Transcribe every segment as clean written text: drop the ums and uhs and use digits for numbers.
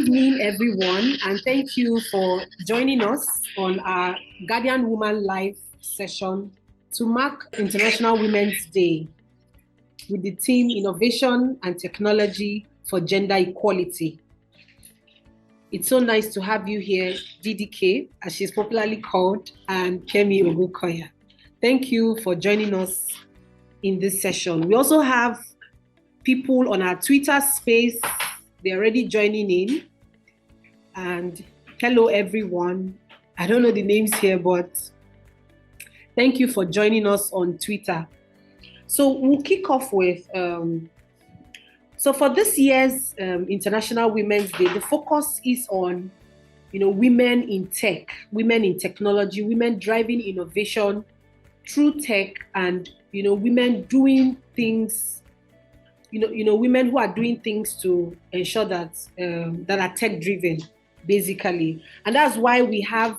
evening, everyone, and thank you for joining us on our Guardian Woman Live session to mark International Women's Day with the theme Innovation and Technology for Gender Equality. It's so nice to have you here, DDK, as she's popularly called, and Kemi Ogukoya. Thank you for joining us in this session. We also have people on our Twitter space. They're already joining in. And hello, everyone. I don't know the names here, but thank you for joining us on Twitter. So we'll kick off with, so for this year's International Women's Day, the focus is on, women in tech, women in technology, women driving innovation through tech, and, women doing things, women who are doing things to ensure that that are tech-driven, basically. And that's why we have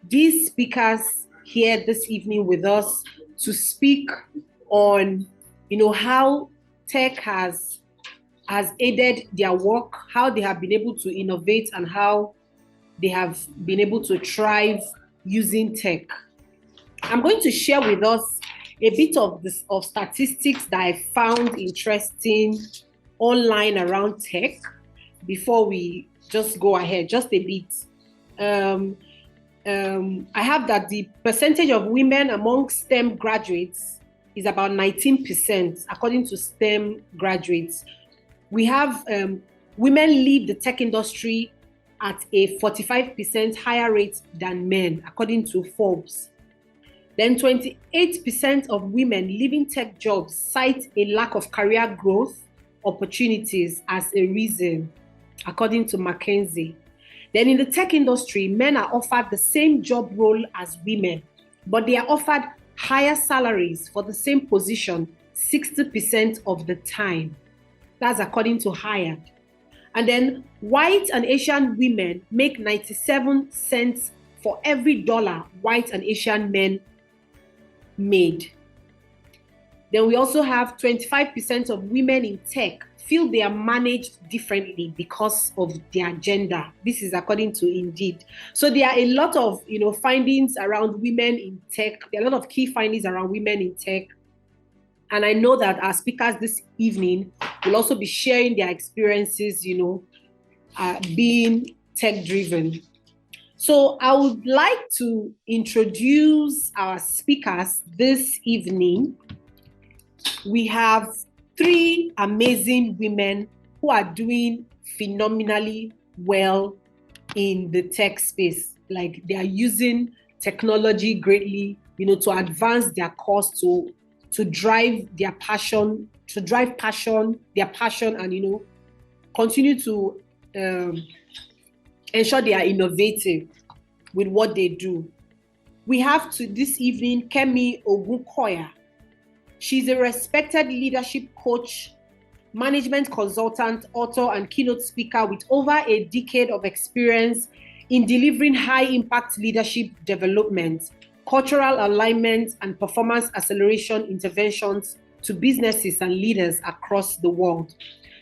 these speakers here this evening with us to speak on, how tech has aided their work, how they have been able to innovate, and how they have been able to thrive using tech. I'm going to share with us a bit of statistics that I found interesting online around tech before we just go ahead, just a bit. I have that the percentage of women among STEM graduates is about 19%, according to STEM graduates. We have women leave the tech industry at a 45% higher rate than men, according to Forbes. Then 28% of women leaving tech jobs cite a lack of career growth opportunities as a reason, according to McKinsey. Then in the tech industry, men are offered the same job role as women, but they are offered higher salaries for the same position 60% of the time. That's according to Hired. And then white and Asian women make 97 cents for every dollar white and Asian men made. Then we also have 25% of women in tech feel they are managed differently because of their gender. This is according to Indeed. So there are a lot of findings around women in tech. There are a lot of key findings around women in tech. And I know that our speakers this evening will also be sharing their experiences, being tech-driven. So I would like to introduce our speakers this evening. We have three amazing women who are doing phenomenally well in the tech space. Like, they are using technology greatly, to advance their cause, to drive their passion, their passion, and, continue to ensure they are innovative with what they do. We have this evening Kemi Ogukoya. She's a respected leadership coach, management consultant, author, and keynote speaker with over a decade of experience in delivering high-impact leadership development, cultural alignment, and performance acceleration interventions to businesses and leaders across the world.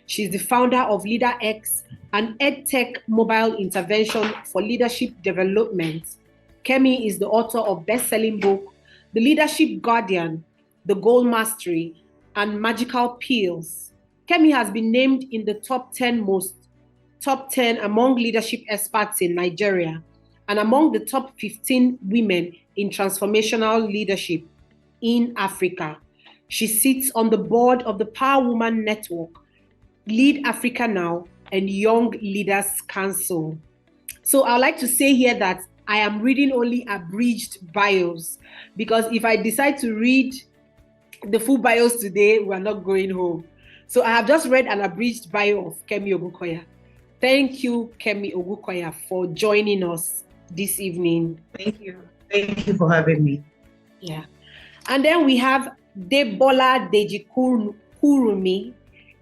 She's the founder of LeaderX, an EdTech mobile intervention for leadership development. Kemi is the author of best-selling book, The Leadership Guardian, The Goal Mastery, and Magical Pills. Kemi has been named in the top 10 among leadership experts in Nigeria and among the top 15 women in transformational leadership in Africa. She sits on the board of the Power Woman Network, Lead Africa Now, and Young Leaders Council. So I'd like to say here that I am reading only abridged bios, because if I decide to read the full bios today, we're not going home. So I have just read an abridged bio of Kemi Ogukoya. Thank you, Kemi Ogukoya, for joining us this evening. Thank you. Thank you for having me. Yeah. And then we have Debola Deji-Kurumi.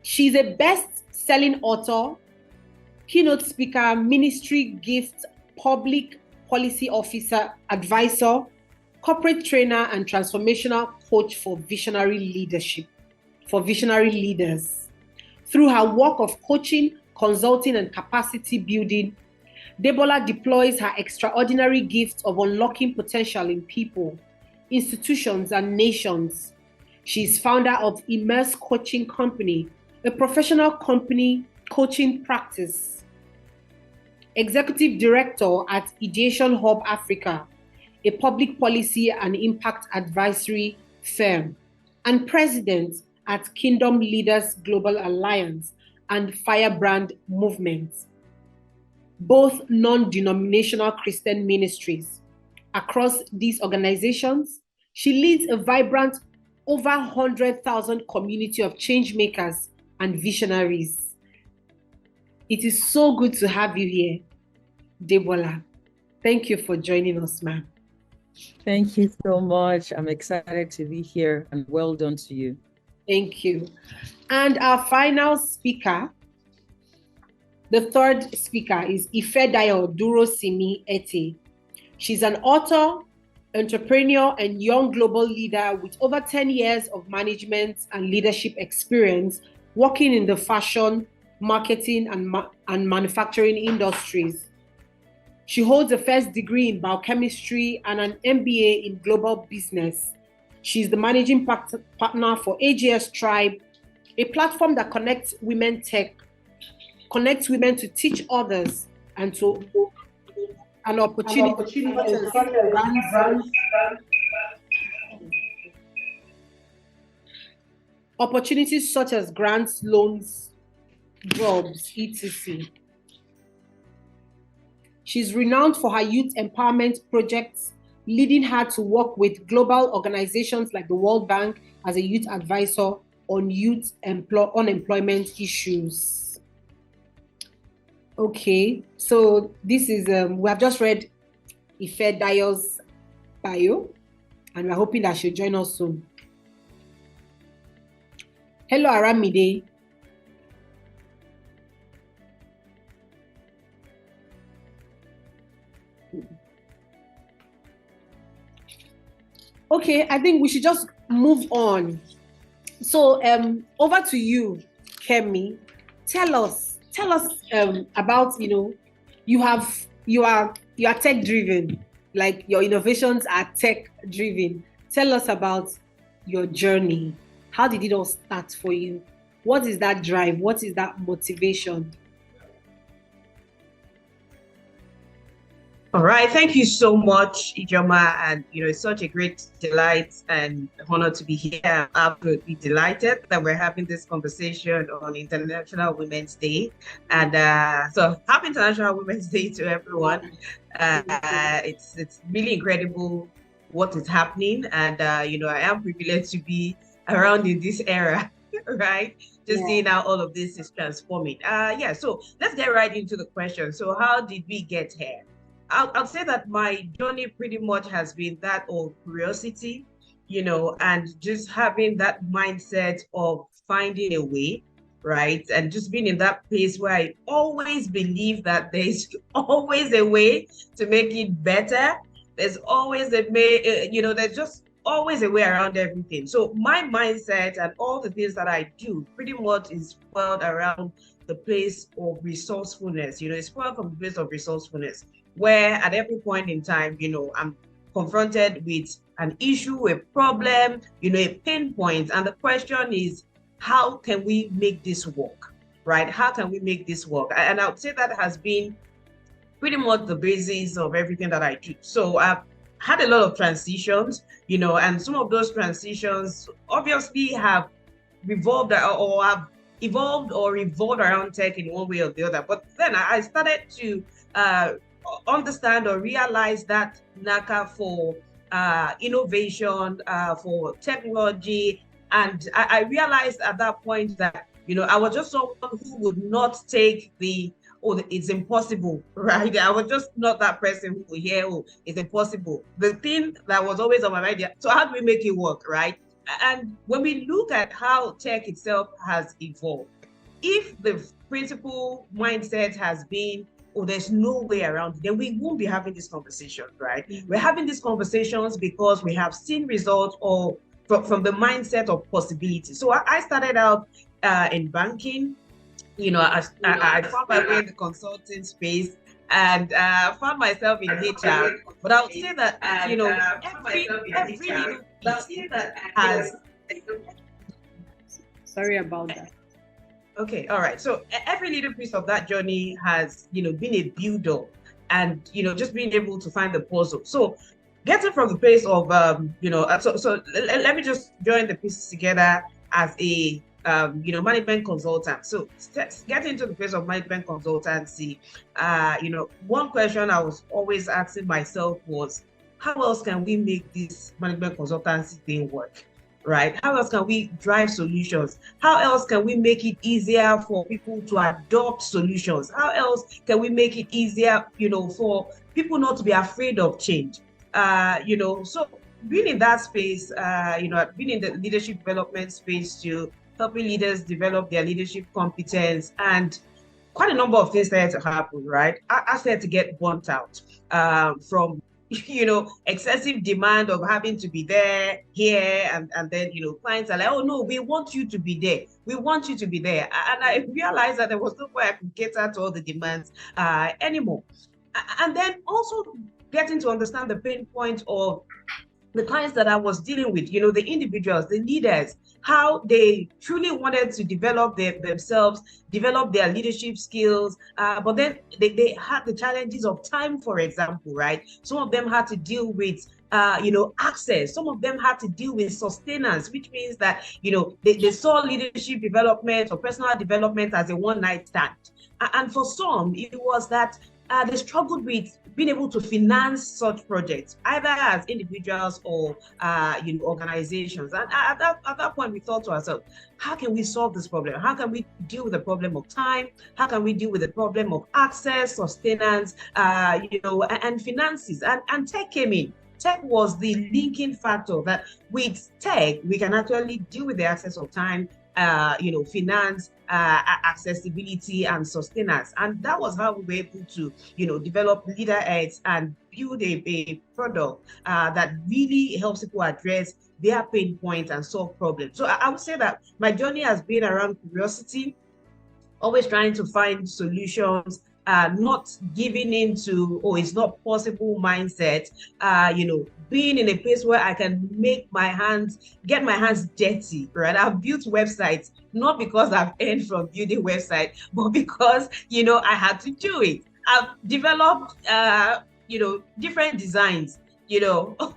She's a best-selling author, keynote speaker, ministry gift, public policy officer, advisor, corporate trainer, and transformational coach for visionary leadership, for visionary leaders. Through her work of coaching consulting, and capacity building, Debola deploys her extraordinary gift of unlocking potential in people, institutions, and nations. She is founder of Immerse Coaching Company, a professional company coaching practice, executive director at Ideation Hub Africa, a public policy and impact advisory firm, and president at Kingdom Leaders Global Alliance and Firebrand Movement, both non-denominational Christian ministries. Across these organizations, she leads a vibrant over 100,000 community of change makers and visionaries. It is so good to have you here, Debola. Thank you for joining us, ma'am. Thank you so much. I'm excited to be here, and well done to you. Thank you. And our final speaker, the third speaker, is Ifedayo Durosimi Ete. She's an author, entrepreneur, and young global leader with over 10 years of management and leadership experience working in the fashion, marketing, and manufacturing industries. She holds a first degree in biochemistry and an MBA in global business. She's the managing partner for AGS Tribe, a platform that connects women to teach others and to an opportunity opportunities such as grants, loans, jobs, etc. She's renowned for her youth empowerment projects, leading her to work with global organizations like the World Bank as a youth advisor on youth unemployment issues. Okay, so this is, we have just read Ifedayo's bio, and we're hoping that she'll join us soon. Hello, Aramide. Okay, I think we should just move on. So over to you, Kemi. Tell us about, you are tech driven, like your innovations are tech driven. Tell us about your journey. How did it all start for you? What is that drive? What is that motivation? All right. Thank you so much, Ijoma. And, it's such a great delight and honor to be here. I'm absolutely delighted that we're having this conversation on International Women's Day. And so happy International Women's Day to everyone. It's really incredible what is happening. And, I am privileged to be around in this era, right? Just seeing how all of this is transforming. So let's get right into the question. So how did we get here? I'll say that my journey pretty much has been that of curiosity, and just having that mindset of finding a way, right? And just being in that place where I always believe that there's always a way to make it better. There's always there's just always a way around everything. So my mindset and all the things that I do pretty much is spoiled around the place of resourcefulness. It's spoiled from the place of resourcefulness, where at every point in time, I'm confronted with an issue, a problem, a pain point. And the question is, how can we make this work, right? How can we make this work? And I would say that has been pretty much the basis of everything that I do. So I've had a lot of transitions, and some of those transitions obviously have revolved or have evolved or revolved around tech in one way or the other. But then I started to understand or realize that NACA for innovation, for technology. And I realized at that point that, I was just someone who would not take it's impossible, right? I was just not that person who would hear, it's impossible. The thing that was always on my mind, so how do we make it work, right? And when we look at how tech itself has evolved, if the principal mindset has been, there's no way around it, then we won't be having this conversation, right? Mm-hmm. We're having these conversations because we have seen results from the mindset of possibility. So I started out in banking, I found my way in the consulting space and found myself in HR. But I would say that, every little piece has. Sorry about that. Okay, all right. So every little piece of that journey has, been a build-up and, just being able to find the puzzle. So getting from the place of, let me just join the pieces together as a, management consultant. So getting into the place of management consultancy, one question I was always asking myself was, how else can we make this management consultancy thing work? Right? How else can we drive solutions? How else can we make it easier for people to adopt solutions? How else can we make it easier, for people not to be afraid of change? So being in that space, being in the leadership development space to helping leaders develop their leadership competence, and quite a number of things started to happen, right? I started to get burnt out from excessive demand of having to be there, here, and then, clients are like, oh no, we want you to be there. We want you to be there. And I realized that there was no way I could cater to all the demands anymore. And then also getting to understand the pain point of the clients that I was dealing with, the individuals, the leaders, how they truly wanted to develop themselves, develop their leadership skills, but then they had the challenges of time, for example, right? Some of them had to deal with access. Some of them had to deal with sustenance, which means that, they saw leadership development or personal development as a one-night stand. And for some, it was that they struggled with being able to finance such projects, either as individuals or organizations. And at that point, we thought to ourselves, how can we solve this problem? How can we deal with the problem of time? How can we deal with the problem of access, sustenance, and finances? And tech came in. Tech was the linking factor that with tech, we can actually deal with the access of time, finance, accessibility, and sustenance. And that was how we were able to, develop leader aids and build a product that really helps people address their pain points and solve problems. So I would say that my journey has been around curiosity, always trying to find solutions, not giving into, oh, it's not possible mindset, being in a place where I can get my hands dirty, right? I've built websites, not because I've earned from building websites, but because, I had to do it. I've developed, different designs,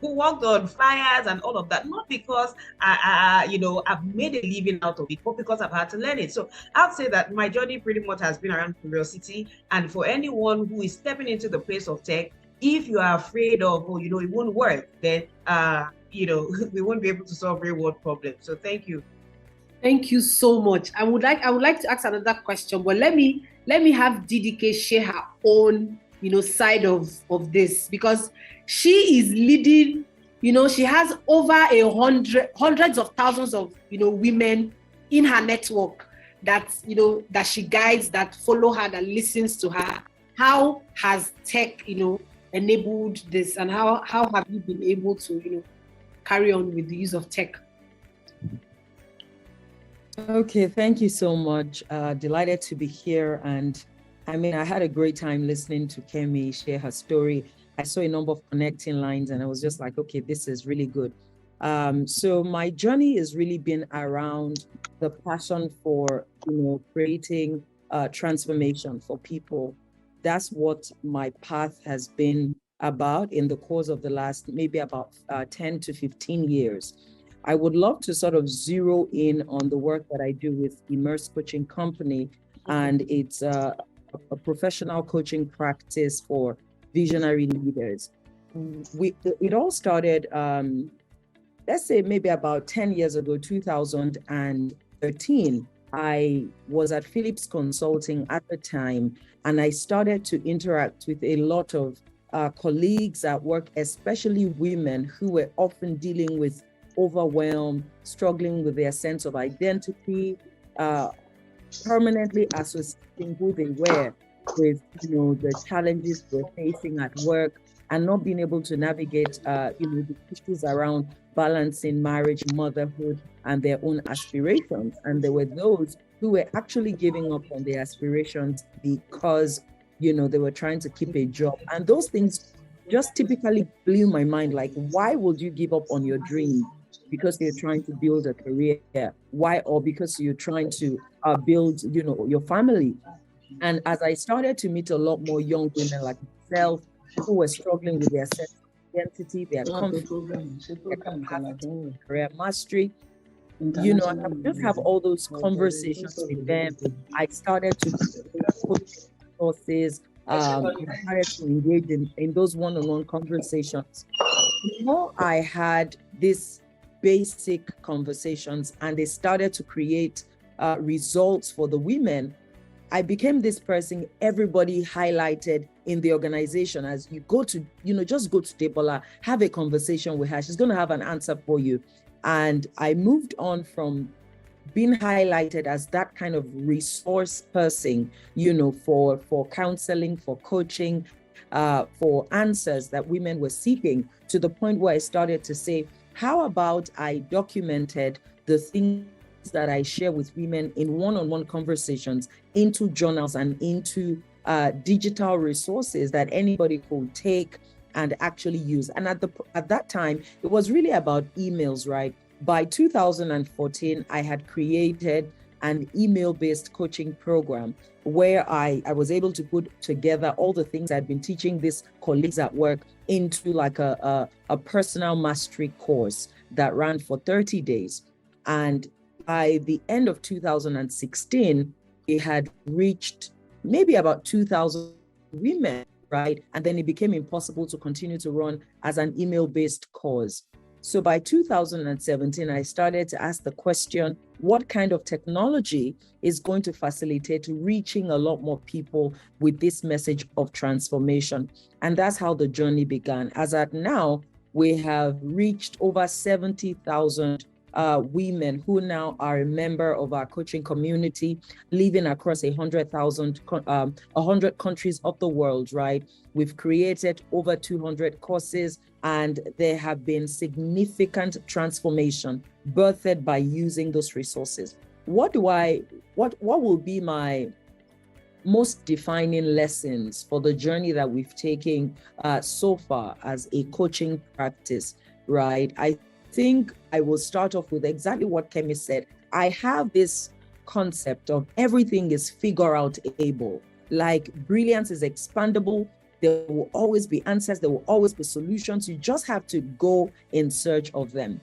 worked on flyers and all of that, not because I've made a living out of it, but because I've had to learn it. So I'd say that my journey pretty much has been around curiosity. And for anyone who is stepping into the place of tech, if you are afraid of, it won't work, then, we won't be able to solve real world problems. So thank you. Thank you so much. I would like to ask another question, but let me have DDK share her own, side of this, because she is leading, she has over hundreds of thousands of, women in her network that, that she guides, that follow her, that listens to her. How has tech, enabled this, and how have you been able to, carry on with the use of tech? Okay, thank you so much. Delighted to be here. And I had a great time listening to Kemi share her story. I saw a number of connecting lines and I was just like, okay, this is really good. So my journey has really been around the passion for, creating transformation for people. That's what my path has been about in the course of the last maybe about 10 to 15 years. I would love to sort of zero in on the work that I do with Immerse Coaching Company, and it's a professional coaching practice for visionary leaders. It all started, let's say maybe about 10 years ago, 2013. I was at Philips Consulting at the time, and I started to interact with a lot of colleagues at work, especially women who were often dealing with overwhelm, struggling with their sense of identity, permanently associating who they were with, the challenges they're facing at work, and not being able to navigate, the issues around balancing marriage, motherhood, and their own aspirations. And there were those who were actually giving up on their aspirations because, they were trying to keep a job. And those things just typically blew my mind. Like, why would you give up on your dream because you're trying to build a career? Why? Or because you're trying to build, your family. And as I started to meet a lot more young women like myself who were struggling with their sense of identity, their confidence, their capacity, career mastery, and I would just have all those conversations with them. I started to put resources, I started to engage in those one-on-one conversations. The more I had these basic conversations and they started to create results for the women, I became this person everybody highlighted in the organization. As you go to, just go to Debola, have a conversation with her. She's going to have an answer for you. And I moved on from being highlighted as that kind of resource person, for counseling, for coaching, for answers that women were seeking, to the point where I started to say, how about I documented the things that I share with women in one-on-one conversations into journals and into digital resources that anybody could take and actually use. And at that time, it was really about emails, right? By 2014, I had created an email-based coaching program where I was able to put together all the things I'd been teaching these colleagues at work into like a personal mastery course that ran for 30 days. And by the end of 2016, we had reached maybe about 2,000 women, right? And then it became impossible to continue to run as an email-based course. So by 2017, I started to ask the question, what kind of technology is going to facilitate reaching a lot more people with this message of transformation? And that's how the journey began. As at now, we have reached over 70,000 women who now are a member of our coaching community, living across 100 countries of the world, right? We've created over 200 courses, and there have been significant transformation birthed by using those resources. What will be my most defining lessons for the journey that we've taken so far as a coaching practice, right? I think I will start off with exactly what Kemi said. I have this concept of everything is figure out able. Like, brilliance is expandable. There will always be answers. There will always be solutions. You just have to go in search of them.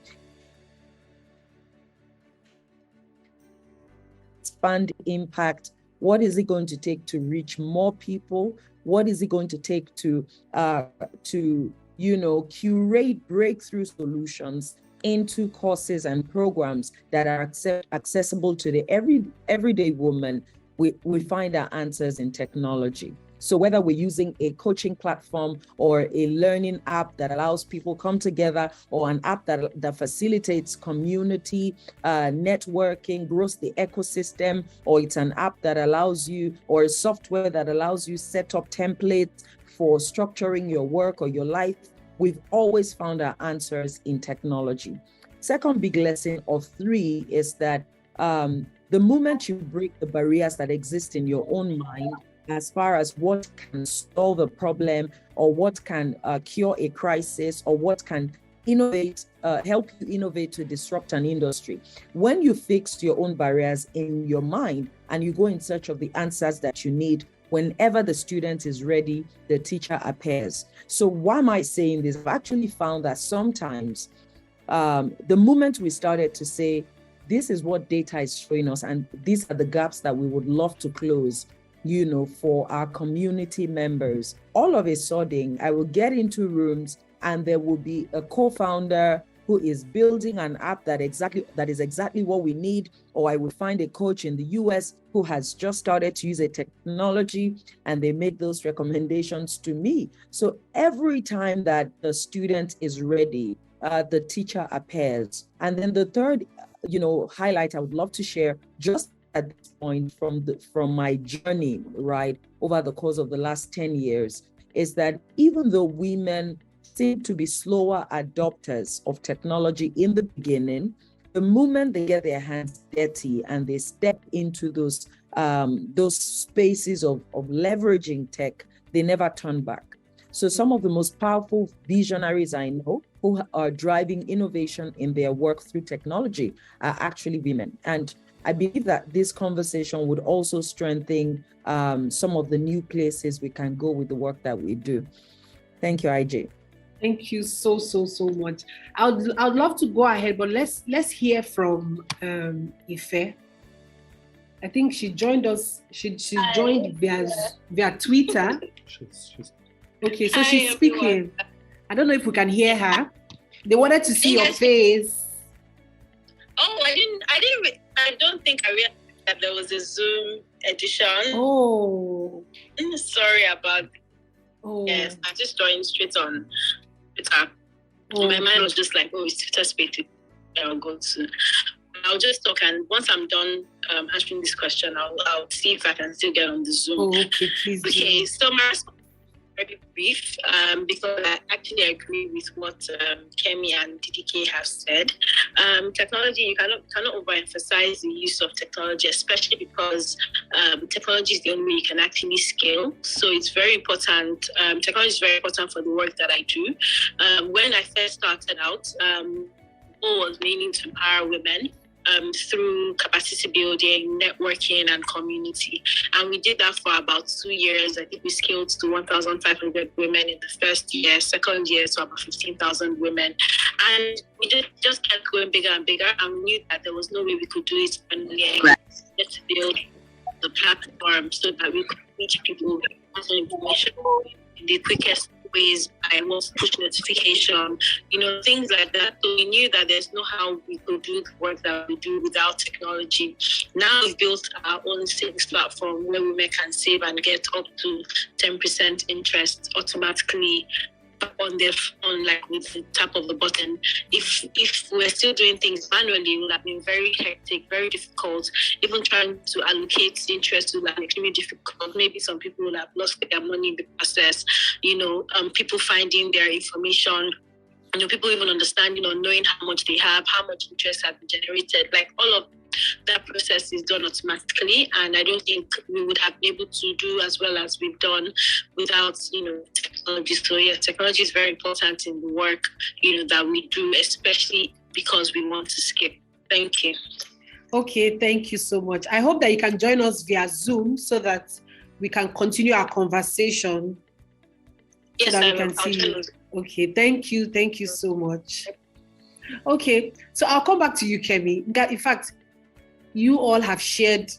Expand impact. What is it going to take to reach more people? What is it going to take to curate breakthrough solutions into courses and programs that are accessible to the everyday woman? We find our answers in technology. So whether we're using a coaching platform or a learning app that allows people come together, or an app that facilitates community networking, grows the ecosystem, or it's an app that allows you, or a software that allows you set up templates for structuring your work or your life, we've always found our answers in technology. Second big lesson of 3 is that the moment you break the barriers that exist in your own mind, as far as what can solve a problem, or what can cure a crisis, or what can help you innovate to disrupt an industry. When you fix your own barriers in your mind and you go in search of the answers that you need, whenever the student is ready, the teacher appears. So why am I saying this? I've actually found that sometimes the moment we started to say, this is what data is showing us, and these are the gaps that we would love to close, for our community members, all of a sudden, I will get into rooms and there will be a co-founder who is building an app that is exactly what we need, or I will find a coach in the US who has just started to use a technology, and they make those recommendations to me. So every time that the student is ready, the teacher appears. And then the third, highlight I would love to share, just at this point from my journey, right, over the course of the last 10 years, is that even though women seem to be slower adopters of technology in the beginning, The moment they get their hands dirty and they step into those spaces of leveraging tech, they never turn back. So some of the most powerful visionaries I know who are driving innovation in their work through technology are actually women. And I believe that this conversation would also strengthen some of the new places we can go with the work that we do. Thank you, IJ. Thank you so much. I'd love to go ahead, but let's hear from Ife. I think she joined us. She joined via Twitter. Okay, so she's speaking. I don't know if we can hear her. They wanted to see your face. Oh, I don't think I realized that there was a Zoom edition. Oh. Sorry about it. Oh. Yes, I just joined straight on Twitter. Oh. My mind was just like, oh, it's Twitter space. I'll go to. I'll just talk, and once I'm done answering this question, I'll see if I can still get on the Zoom. Oh, okay, please. Okay, so my response is very brief because I actually agree with what Kemi and DDK have said. Technology, you cannot overemphasize the use of technology, especially because technology is the only way you can actually scale. So it's very important. Technology is very important for the work that I do. When I first started out, goal was mainly to empower women through capacity building, networking, and community. And we did that for about 2 years. I think we scaled to 1,500 women in the first year, second year, so about 15,000 women. And we just kept going bigger and bigger, and we knew that there was no way we could do it manually. Just to build the platform so that we could reach people with information in the quickest ways. I was push notification, things like that. So we knew that there's no how we could do the work that we do without technology. Now we've built our own savings platform where women can save and get up to 10% interest automatically on their phone, like with the tap of the button. If we're still doing things manually, it would have been very hectic, very difficult. Even trying to allocate interest would have been extremely difficult. Maybe some people would have lost their money in the process. People finding their information. People even understanding or knowing how much they have, how much interest has been generated. Like all of that process is done automatically, and I don't think we would have been able to do as well as we've done without technology. So yeah, technology is very important in the work that we do, especially because we want to scale. Thank you. Okay, thank you so much. I hope that you can join us via Zoom so that we can continue our conversation. Yes, so that we can see you. Okay, thank you so much. Okay, so I'll come back to you, Kemi. In fact, you all have shared,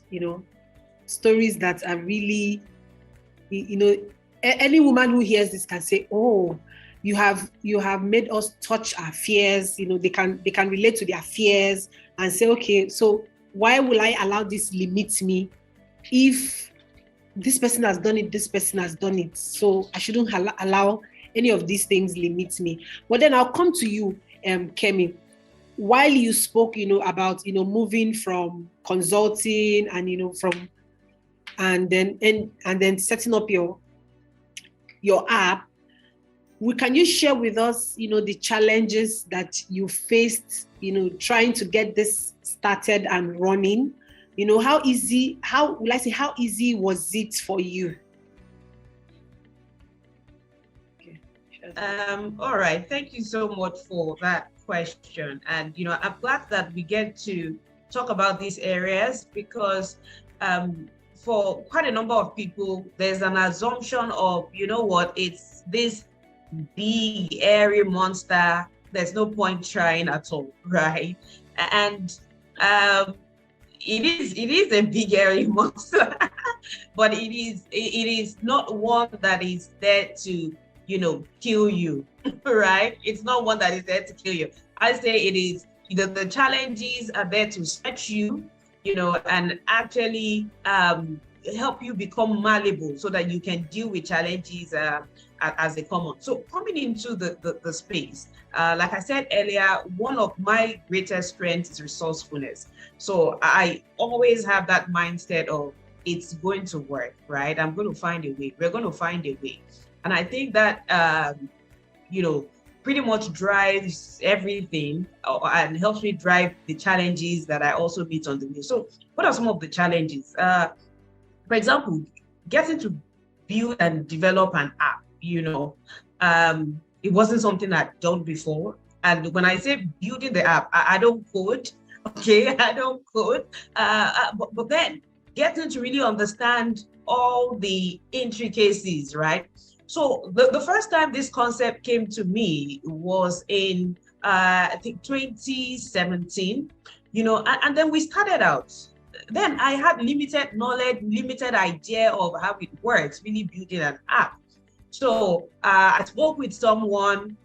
stories that are really, any woman who hears this can say, oh, you have made us touch our fears. They can relate to their fears and say, okay, so why will I allow this limit me if this person has done it, this person has done it? So I shouldn't allow any of these things limit me. But then I'll come to you, Kemi. While you spoke, about, moving from consulting and, and then setting up your app, can you share with us, the challenges that you faced, trying to get this started and running? How easy was it for you? Okay. All right. Thank you so much for that question. And, I'm glad that we get to talk about these areas because for quite a number of people, there's an assumption of, it's this big, airy monster. There's no point trying at all, right? And it is a big, airy monster, but it is not one that is there to, kill you, right? It's not one that is there to kill you. I say it is, the challenges are there to stretch you, and actually help you become malleable so that you can deal with challenges as they come on. So coming into the space, like I said earlier, one of my greatest strengths is resourcefulness. So I always have that mindset of it's going to work, right? I'm going to find a way. We're going to find a way. And I think that, pretty much drives everything and helps me drive the challenges that I also meet on the way. So what are some of the challenges? For example, getting to build and develop an app, it wasn't something I'd done before. And when I say building the app, I don't code, okay? I don't code. But then getting to really understand all the intricacies, right? So the first time this concept came to me was in, I think, 2017, and then we started out. Then I had limited knowledge, limited idea of how it works, really building an app. So I spoke with someone,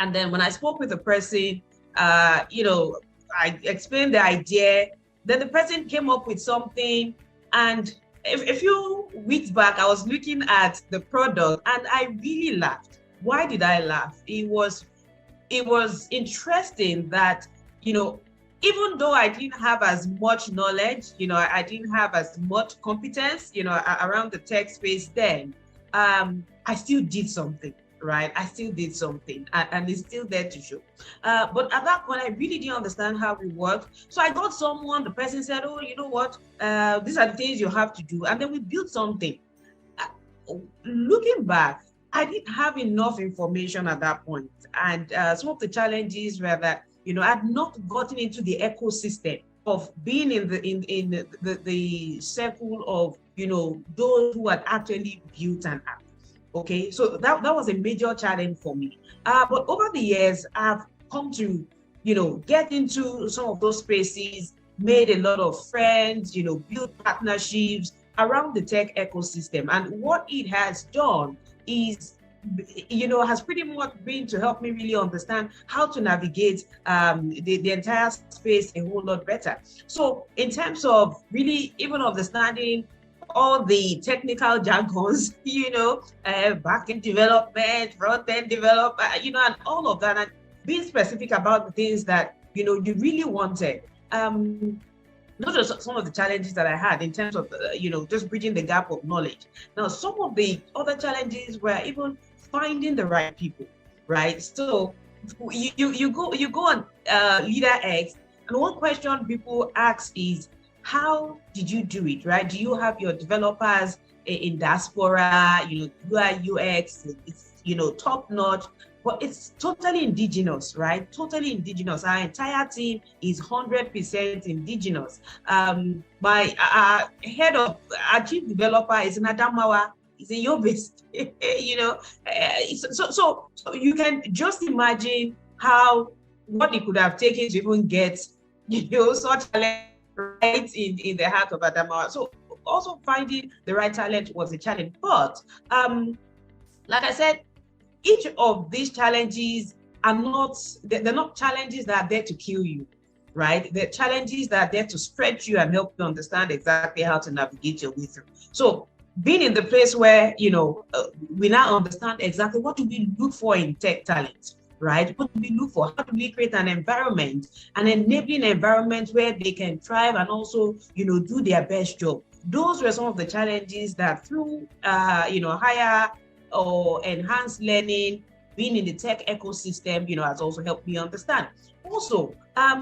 and then when I spoke with the person, I explained the idea. Then the person came up with something, and a few weeks back, I was looking at the product, and I really laughed. Why did I laugh? It was interesting that, even though I didn't have as much knowledge, I didn't have as much competence, around the tech space then, I still did something, right? I still did something, and it's still there to show. But at that point, I really didn't understand how it worked. So I got someone, the person said, oh, you know what? These are the things you have to do. And then we built something. Looking back, I didn't have enough information at that point. And some of the challenges were that, I had not gotten into the ecosystem of being in the circle of, those who had actually built an app. Okay, so that was a major challenge for me. But over the years, I've come to, get into some of those spaces, made a lot of friends, built partnerships around the tech ecosystem. And what it has done is, has pretty much been to help me really understand how to navigate the entire space a whole lot better. So in terms of really even understanding all the technical jargons, back-end development, front-end development, and all of that, and being specific about the things that, you really wanted. Those are some of the challenges that I had in terms of, just bridging the gap of knowledge. Now, some of the other challenges were even finding the right people, right? So you go on Leader X, and one question people ask is, how did you do it, right? Do you have your developers in diaspora, UI, UX, it's, top notch, but it's totally indigenous, right? Totally indigenous. Our entire team is 100% indigenous. My head of our chief developer is in Adamawa, is in Yobe, so you can just imagine what it could have taken to even get, such talent right in the heart of Adamawa. So also finding the right talent was a challenge. But like I said, each of these challenges they're not challenges that are there to kill you, right? They're challenges that are there to stretch you and help you understand exactly how to navigate your way through. So being in the place where, we now understand exactly what do we look for in tech talent, right? What do we look for? How do we create an environment, an enabling environment where they can thrive and also, do their best job? Those were some of the challenges that through, higher or enhanced learning, being in the tech ecosystem, has also helped me understand. Also,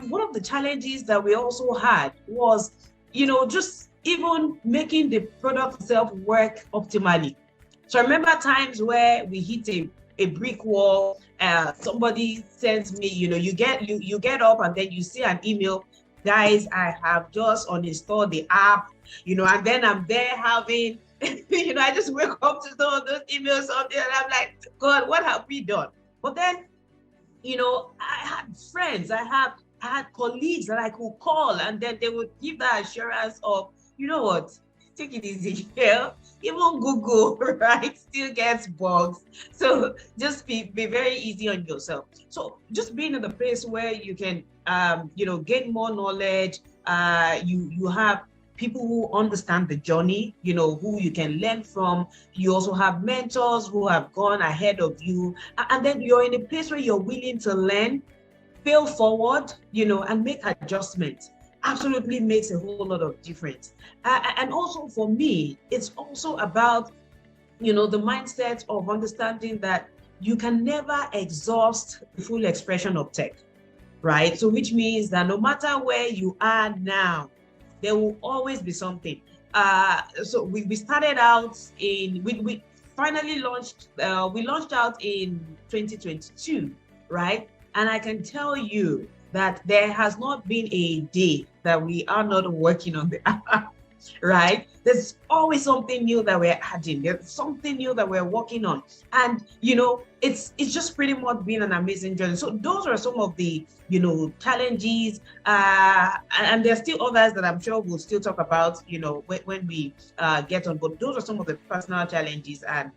one of the challenges that we also had was, just even making the product itself work optimally. So I remember times where we hit a brick wall. Somebody sends me, you get up and then you see an email, guys, I have just uninstalled the app, and then I'm there having, I just wake up to some of those emails and I'm like, God, what have we done? But then, I had friends, I had colleagues that I could call, and then they would give that assurance of, what, take it easy. Even Google, right, still gets bugs. So just be very easy on yourself. So just being in the place where you can, gain more knowledge. You have people who understand the journey, who you can learn from. You also have mentors who have gone ahead of you. And then you're in a place where you're willing to learn, fail forward, and make adjustments. Absolutely makes a whole lot of difference. And also for me, it's also about, the mindset of understanding that you can never exhaust the full expression of tech, right? So which means that no matter where you are now, there will always be something. So we started out we finally launched, we launched out in 2022, right? And I can tell you that there has not been a day that we are not working on the app, right? There's always something new that we're adding. There's something new that we're working on. And, it's just pretty much been an amazing journey. So those are some of the, challenges. And there's still others that I'm sure we'll still talk about, when we get on. But those are some of the personal challenges. And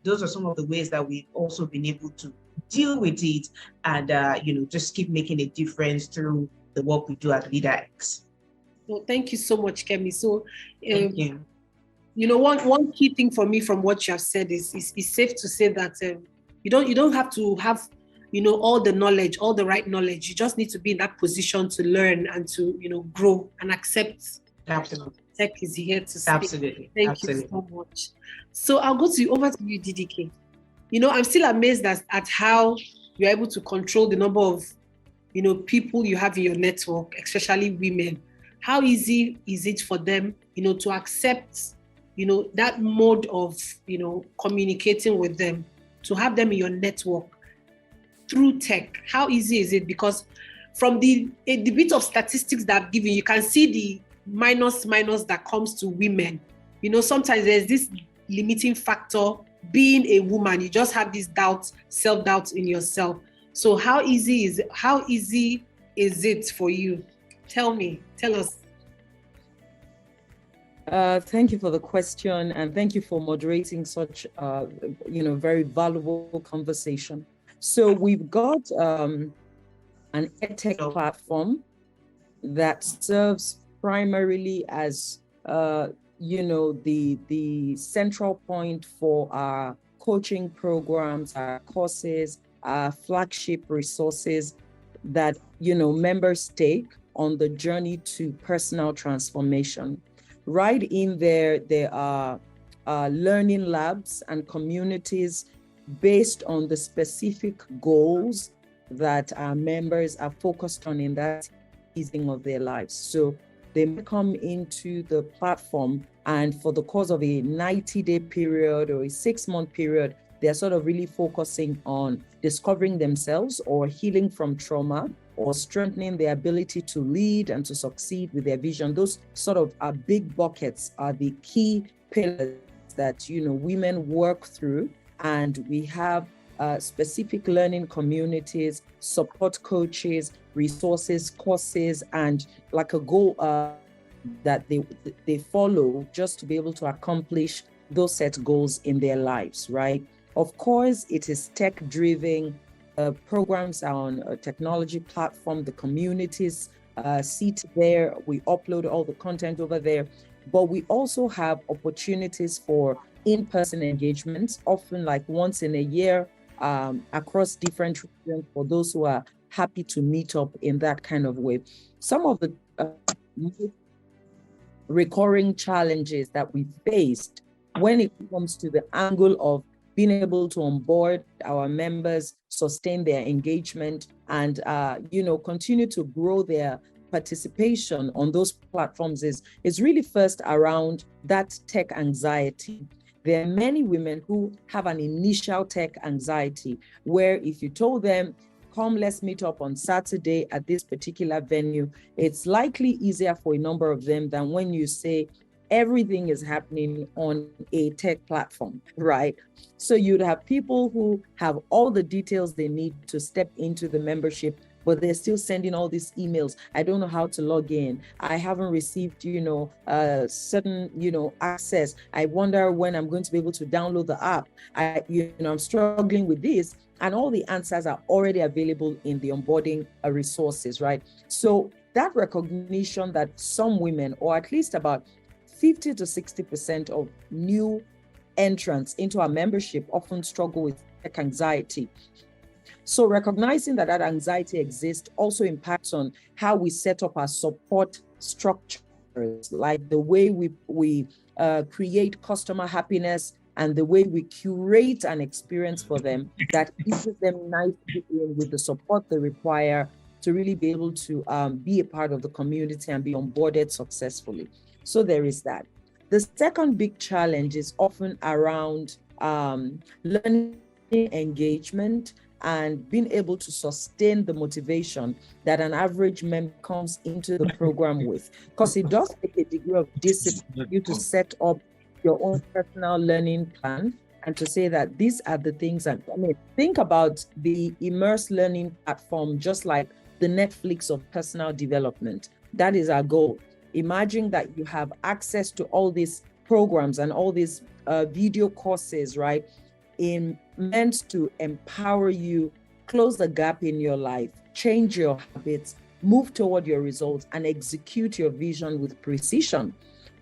those are some of the ways that we've also been able to deal with it and, just keep making a difference through the work we do at LeaderX. Well, thank you so much, Kemi. So, Thank you. One key thing for me from what you have said is safe to say that you don't have to have all the knowledge, all the right knowledge. You just need to be in that position to learn and to grow and accept. Absolutely. Tech is here to stay. Absolutely. Thank you so much. So I'll go over to you, DDK. I'm still amazed at how you're able to control the number of people you have in your network, especially women. How easy is it for them, to accept, that mode of, communicating with them, to have them in your network through tech? How easy is it? Because from the bit of statistics that I've given, you can see the minus that comes to women. Sometimes there's this limiting factor. Being a woman, you just have this self-doubt in yourself. So how easy is it for you? Tell us. Thank you for the question, and thank you for moderating such, very valuable conversation. So we've got an edtech platform that serves primarily as, the central point for our coaching programs, our courses, our flagship resources that, members take on the journey to personal transformation. Right in there are learning labs and communities based on the specific goals that our members are focused on in that season of their lives. So they may come into the platform, and for the course of a 90-day period or a 6-month period, they're sort of really focusing on discovering themselves or healing from trauma or strengthening their ability to lead and to succeed with their vision. Those sort of big buckets are the key pillars that, women work through. And we have specific learning communities, support coaches, resources, courses, and like a goal that they follow just to be able to accomplish those set goals in their lives, right? Of course, it is tech-driven. Programs are on a technology platform. The communities sit there. We upload all the content over there. But we also have opportunities for in-person engagements, often like once in a year, across different regions for those who are happy to meet up in that kind of way. Some of the recurring challenges that we faced when it comes to the angle of being able to onboard our members, sustain their engagement, and continue to grow their participation on those platforms is really first around that tech anxiety. There are many women who have an initial tech anxiety where if you told them, come, let's meet up on Saturday at this particular venue, it's likely easier for a number of them than when you say everything is happening on a tech platform, right? So you'd have people who have all the details they need to step into the membership, but they're still sending all these emails. I don't know how to log in. I haven't received, certain, access. I wonder when I'm going to be able to download the app. I'm struggling with this. And all the answers are already available in the onboarding resources, right? So that recognition that some women, or at least about 50 to 60% of new entrants into our membership often struggle with tech anxiety. So recognizing that anxiety exists also impacts on how we set up our support structures, like the way we create customer happiness and the way we curate an experience for them that eases them nicely in with the support they require to really be able to be a part of the community and be onboarded successfully. So there is that. The second big challenge is often around learning engagement and being able to sustain the motivation that an average member comes into the program with. Because it does take a degree of discipline for you to set up your own personal learning plan and to say that these are the things. I mean, think about the immerse learning platform, just like the Netflix of personal development. That is our goal. Imagine that you have access to all these programs and all these video courses, right? Meant to empower you, close the gap in your life, change your habits, move toward your results, and execute your vision with precision.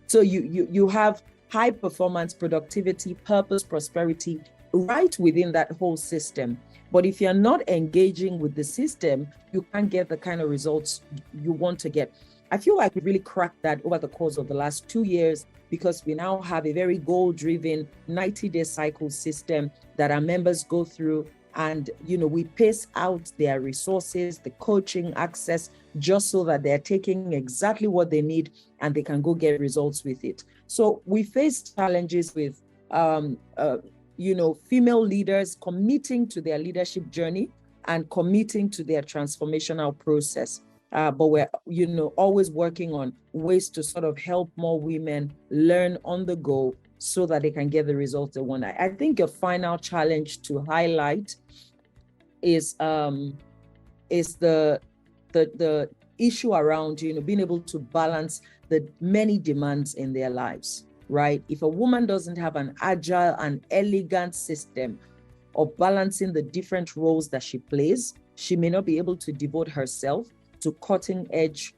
So you have high performance, productivity, purpose, prosperity right within that whole system. But if you're not engaging with the system, you can't get the kind of results you want to get. I feel like we really cracked that over the course of the last 2 years, because we now have a very goal-driven 90-day cycle system that our members go through, and we pace out their resources, the coaching access, just so that they're taking exactly what they need and they can go get results with it. So we face challenges with female leaders committing to their leadership journey and committing to their transformational process. But we're, always working on ways to sort of help more women learn on the go so that they can get the results they want. I think a final challenge to highlight is the issue around, being able to balance the many demands in their lives, right? If a woman doesn't have an agile and elegant system of balancing the different roles that she plays, she may not be able to devote herself to cutting edge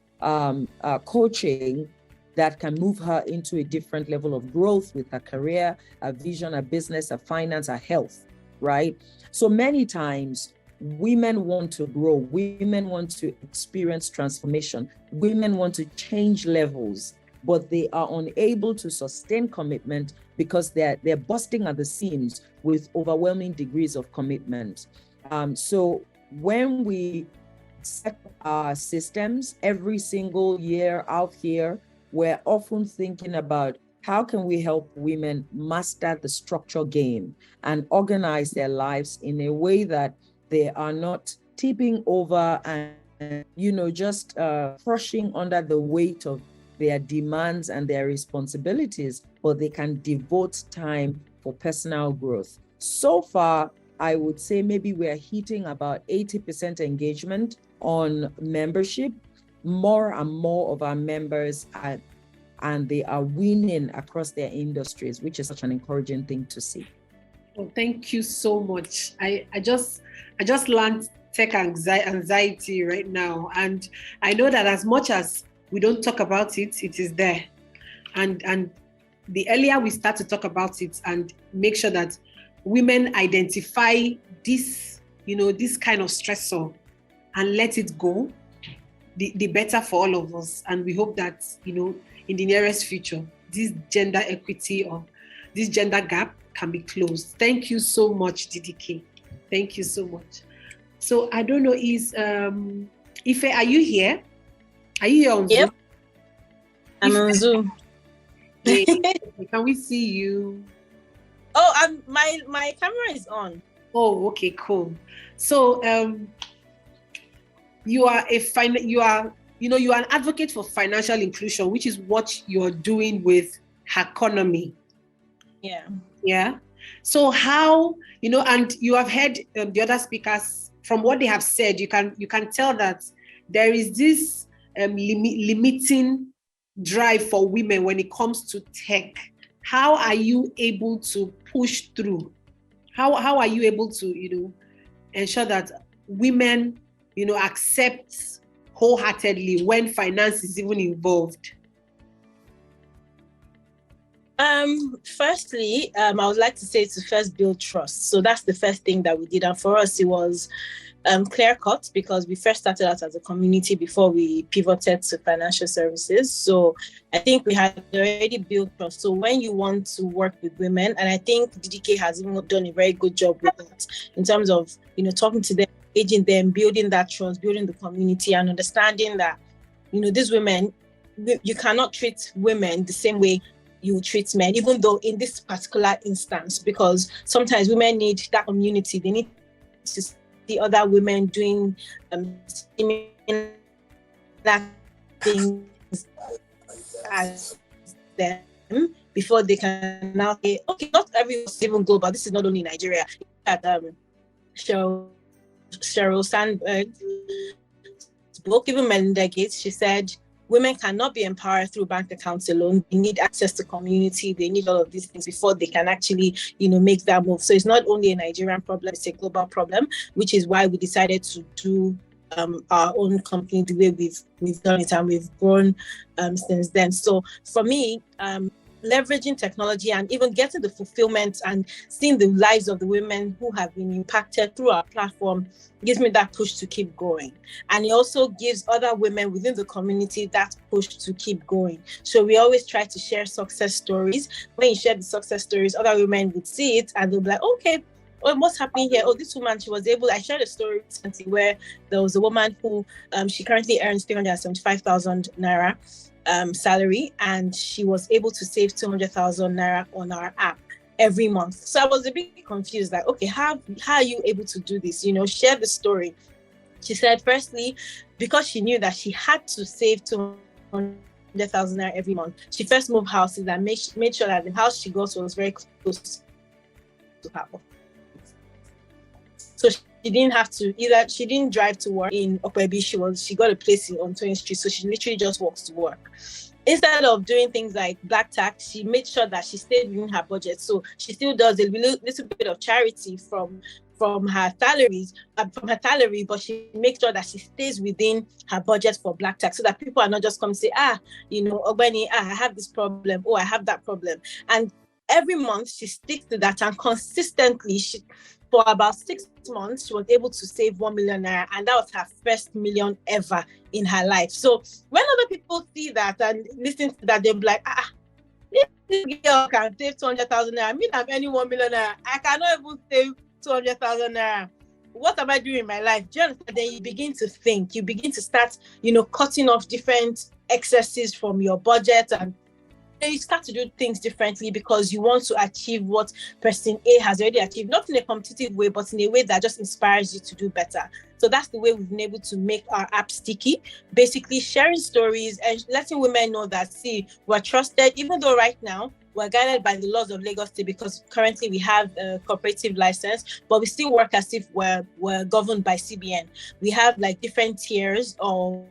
coaching that can move her into a different level of growth with her career, her vision, her business, her finance, her health, right? So many times women want to grow, women want to experience transformation, women want to change levels, but they are unable to sustain commitment because they're busting at the seams with overwhelming degrees of commitment. So when we set our systems every single year out here, we're often thinking about how can we help women master the structure game and organize their lives in a way that they are not tipping over and, just crushing under the weight of their demands and their responsibilities, but they can devote time for personal growth. So far, I would say maybe we're hitting about 80% engagement on membership. More and more of our members and they are winning across their industries, which is such an encouraging thing to see. Well, thank you so much. I just learned tech anxiety right now, and I know that as much as we don't talk about it, it is there. And the earlier we start to talk about it and make sure that women identify this, this kind of stressor and let it go, the better for all of us. And we hope that, in the nearest future, this gender equity or this gender gap can be closed. Thank you so much, DDK. Thank you so much. So I don't know, Ife, are you here? Are you here on Zoom? Yep. I'm on Zoom. Hey, can we see you? Oh, my camera is on. Oh, okay, cool. So you are an advocate for financial inclusion, which is what you're doing with Economy. Yeah. Yeah. So how, and you have heard the other speakers, from what they have said, you can tell that there is this limiting drive for women when it comes to tech. How are you able to push through? How are you able to, ensure that women, accept wholeheartedly when finance is even involved? Firstly, I would like to say to first build trust. So that's the first thing that we did. And for us, it was clear cut because we first started out as a community before we pivoted to financial services. So I think we had already built trust. So when you want to work with women, and I think DDK has even done a very good job with that in terms of, talking to them, engaging them, building that trust, building the community, and understanding that, these women, you cannot treat women the same way you treat men, even though in this particular instance, because sometimes women need that community. They need to see other women doing similar things as them before they can now say, okay, not everyone's even global. This is not only Nigeria. At Sheryl Sandberg's book, even Melinda Gates, she said, women cannot be empowered through bank accounts alone. They need access to community. They need all of these things before they can actually, make that move. So it's not only a Nigerian problem, it's a global problem, which is why we decided to do our own company the way we've done it, and we've grown since then. So for me, leveraging technology and even getting the fulfillment and seeing the lives of the women who have been impacted through our platform gives me that push to keep going. And it also gives other women within the community that push to keep going. So we always try to share success stories. When you share the success stories, other women would see it and they'll be like, okay, what's happening here? Oh, this woman, I shared a story recently where there was a woman who, she currently earns 375,000 Naira salary, and she was able to save 200,000 Naira on our app every month. So I was a bit confused, like, okay, how are you able to do this? Share the story. She said, firstly, because she knew that she had to save 200,000 Naira every month, she first moved houses and made sure that the house she got was very close to her. So she didn't have to she didn't drive to work in Okwebi. She got a place on 20th Street, so she literally just walks to work. Instead of doing things like black tax, she made sure that she stayed within her budget. So she still does a little bit of charity from her salaries, from her salary, but she makes sure that she stays within her budget for black tax, so that people are not just coming to say, Ogbeni, I have this problem, I have that problem. And every month she sticks to that, and consistently for about 6 months, she was able to save 1 million Naira, and that was her first million ever in her life. So when other people see that and listen to that, they'll be like, this girl can save 200,000 Naira. I mean, I'm earning 1 million Naira. I cannot even save 200,000 Naira. What am I doing in my life? Do you understand? Then you begin to think, you begin to start, cutting off different excesses from your budget, and you start to do things differently because you want to achieve what person A has already achieved, not in a competitive way, but in a way that just inspires you to do better. So that's the way we've been able to make our app sticky, basically sharing stories and letting women know that, see, we're trusted, even though right now we're guided by the laws of Lagos State, because currently we have a cooperative license, but we still work as if we're governed by CBN. We have like different tiers of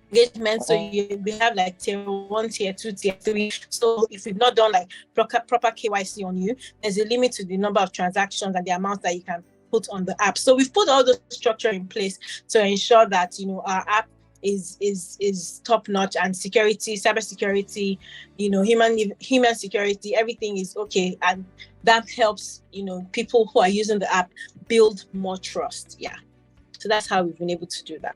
engagement. So we have like tier 1, tier 2, tier 3. So if you've not done like proper KYC on you, there's a limit to the number of transactions and the amount that you can put on the app. So we've put all the structure in place to ensure that our app is top notch, and security, cybersecurity, human security, everything is okay, and that helps people who are using the app build more trust. Yeah, so that's how we've been able to do that.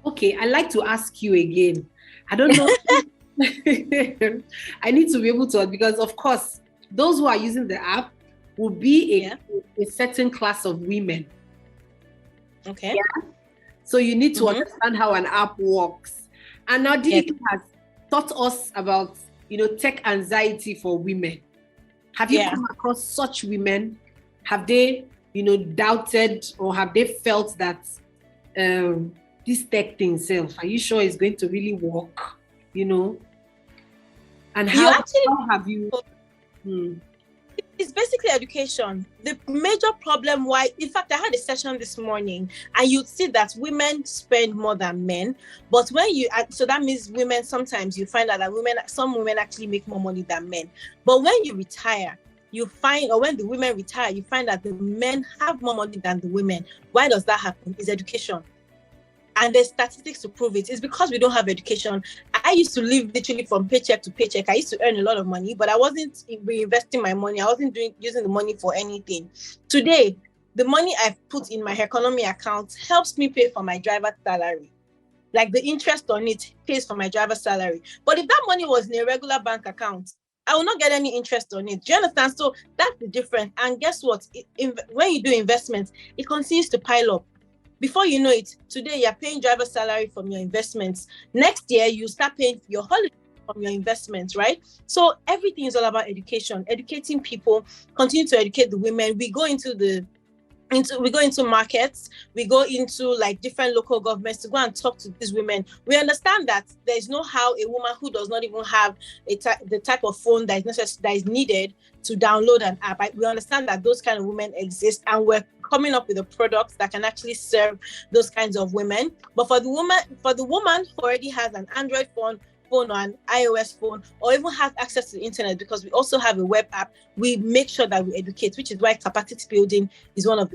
Okay, I'd like to ask you again. I don't know. I need to be able to, because of course, those who are using the app will be a certain class of women. Okay. Yeah? So you need to understand how an app works. And now DDK has taught us about, tech anxiety for women. Have you come across such women? Have they, doubted, or have they felt that this tech thing itself, are you sure it's going to really work? And how have you? It's basically education. The major problem in fact, I had a session this morning, and you'd see that women spend more than men. But so that means women, sometimes you find out that some women actually make more money than men. But when you retire, when the women retire, you find that the men have more money than the women. Why does that happen? It's education. and there's statistics to prove it. It's because we don't have education. I used to live literally from paycheck to paycheck. I used to earn a lot of money, but I wasn't reinvesting my money. I wasn't using the money for anything. Today, the money I've put in my economy account helps me pay for my driver's salary. Like the interest on it pays for my driver's salary. But if that money was in a regular bank account, I will not get any interest on it. Do you understand? So that's the difference. And guess what? When you do investments, it continues to pile up. Before you know it, today you're paying driver's salary from your investments. Next year, you start paying your holiday from your investments, right? So everything is all about education, educating people, continue to educate the women. We go into markets, we go into like different local governments to go and talk to these women. We understand that there's no how a woman who does not even have the type of phone that is needed to download an app. We understand that those kind of women exist, and we're coming up with a product that can actually serve those kinds of women. But for the woman who already has an Android phone or an iOS phone, or even have access to the internet, because we also have a web app, we make sure that we educate, which is why capacity building is one of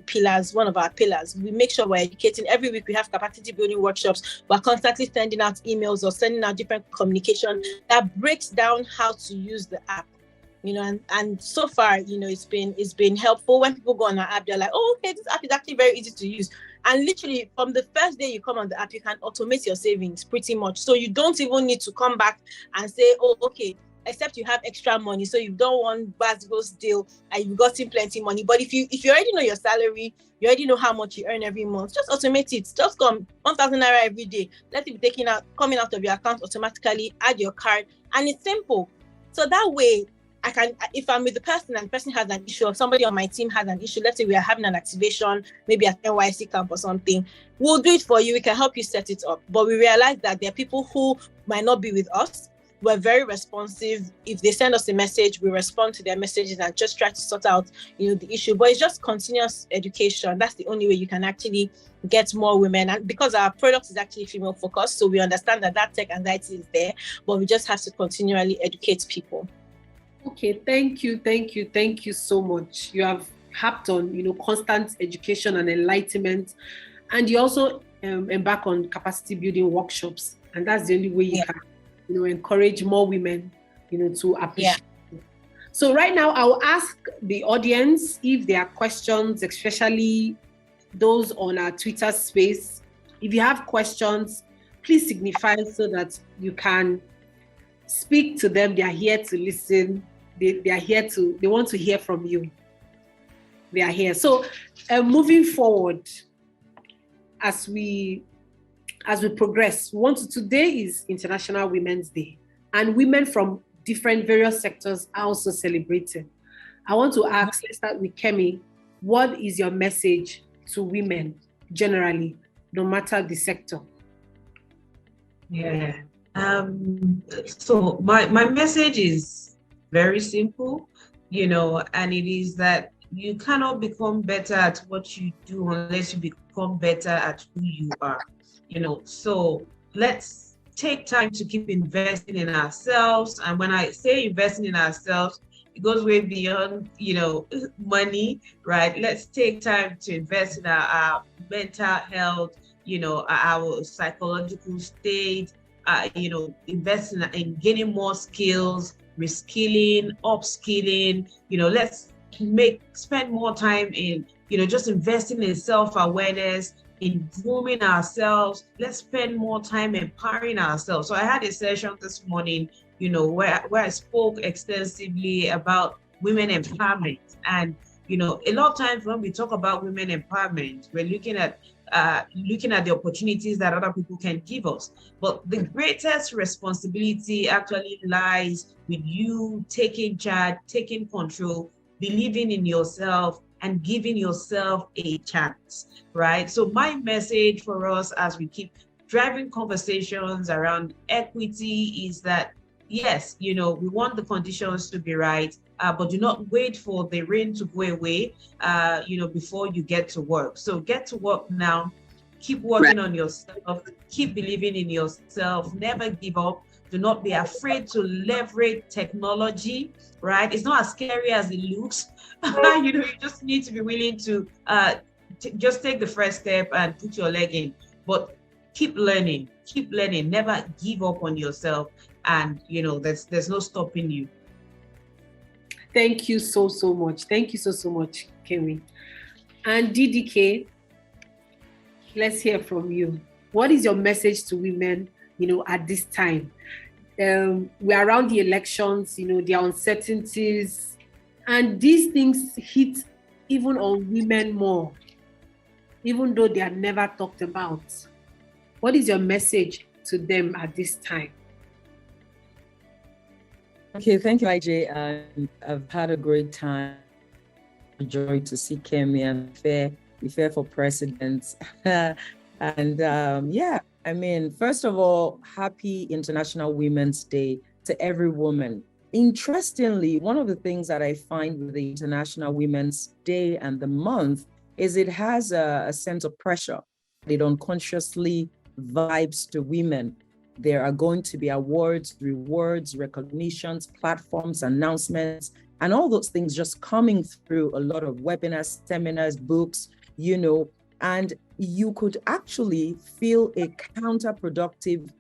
our pillars. We make sure we're educating. Every week we have capacity building workshops. We're constantly sending out emails or sending out different communication that breaks down how to use the app. And so far, it's been helpful. When people go on our app, they're like, oh, okay, this app is actually very easy to use. And literally from the first day you come on the app, you can automate your savings pretty much. So you don't even need to come back and say, oh, okay, except you have extra money. So you've done one Basgo's deal and you've gotten plenty money. But if you already know your salary, you already know how much you earn every month, just automate it. Just come 1,000 naira every day. Let it be coming out of your account automatically, add your card, and it's simple. So that way, if I'm with the person and the person has an issue, or somebody on my team has an issue, let's say we are having an activation, maybe at NYC camp or something, we'll do it for you. We can help you set it up. But we realize that there are people who might not be with us. We're very responsive. If they send us a message, we respond to their messages and just try to sort out, the issue. But it's just continuous education. That's the only way you can actually get more women. And because our product is actually female focused, so we understand that tech anxiety is there, but we just have to continually educate people. Okay, thank you so much. You have harped on, constant education and enlightenment, and you also embark on capacity building workshops, and that's the only way you can, encourage more women, to appreciate. Yeah. So right now, I'll ask the audience if there are questions, especially those on our Twitter space. If you have questions, please signify so that you can speak to them. They are here to listen. They are here they want to hear from you. They are here. So moving forward, as we progress, today is International Women's Day, and women from various sectors are also celebrating. I want to ask, let's start with Kemi. What is your message to women generally, no matter the sector? Yeah. So my message is very simple, and it is that you cannot become better at what you do unless you become better at who you are, So let's take time to keep investing in ourselves. And when I say investing in ourselves, it goes way beyond, money, right? Let's take time to invest in our mental health, our psychological state, invest in gaining more skills, reskilling, upskilling, let's spend more time in, just investing in self-awareness, in grooming ourselves. Let's spend more time empowering ourselves. So I had a session this morning, where I spoke extensively about women empowerment. And, a lot of times when we talk about women empowerment, we're looking at the opportunities that other people can give us. But the greatest responsibility actually lies with you taking charge, taking control, believing in yourself, and giving yourself a chance, right? So my message for us as we keep driving conversations around equity is that, yes, we want the conditions to be right, but do not wait for the rain to go away, before you get to work. So get to work now, keep working on yourself, keep believing in yourself, never give up. Do not be afraid to leverage technology, right? It's not as scary as it looks. You just need to be willing to just take the first step and put your leg in. But keep learning, never give up on yourself. And, there's no stopping you. Thank you so much. Thank you so much, Kemi. And DDK, let's hear from you. What is your message to women, at this time? We're around the elections, the uncertainties, and these things hit even on women more, even though they are never talked about. What is your message to them at this time? Okay, thank you, IJ. I've had a great time. Joy to see Kemi and Fair for president. And first of all, happy International Women's Day to every woman. Interestingly, one of the things that I find with the International Women's Day and the month is it has a sense of pressure. It unconsciously vibes to women. There are going to be awards, rewards, recognitions, platforms, announcements, and all those things just coming through, a lot of webinars, seminars, books, and you could actually feel a counterproductive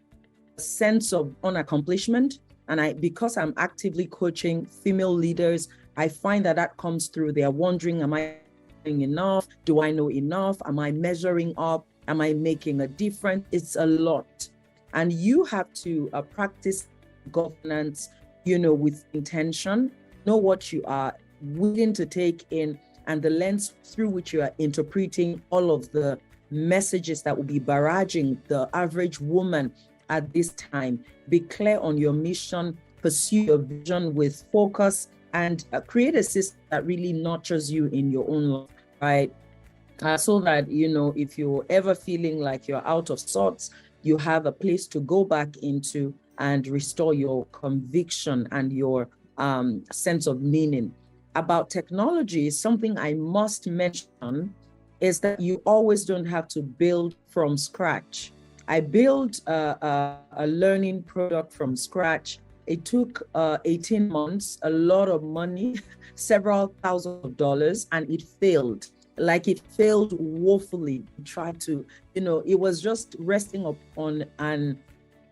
sense of unaccomplishment. And because I'm actively coaching female leaders, I find that comes through. They are wondering, am I doing enough? Do I know enough? Am I measuring up? Am I making a difference? It's a lot. And you have to practice governance, with intention, know what you are willing to take in and the lens through which you are interpreting all of the messages that will be barraging the average woman at this time. Be clear on your mission, pursue your vision with focus, and create a system that really nurtures you in your own life, right? So that, if you're ever feeling like you're out of sorts, you have a place to go back into and restore your conviction and your sense of meaning. About technology, something I must mention is that you always don't have to build from scratch. I built a learning product from scratch. It took 18 months, a lot of money, several thousands of dollars, and it failed. Like it failed woefully. Tried to, it was just resting upon an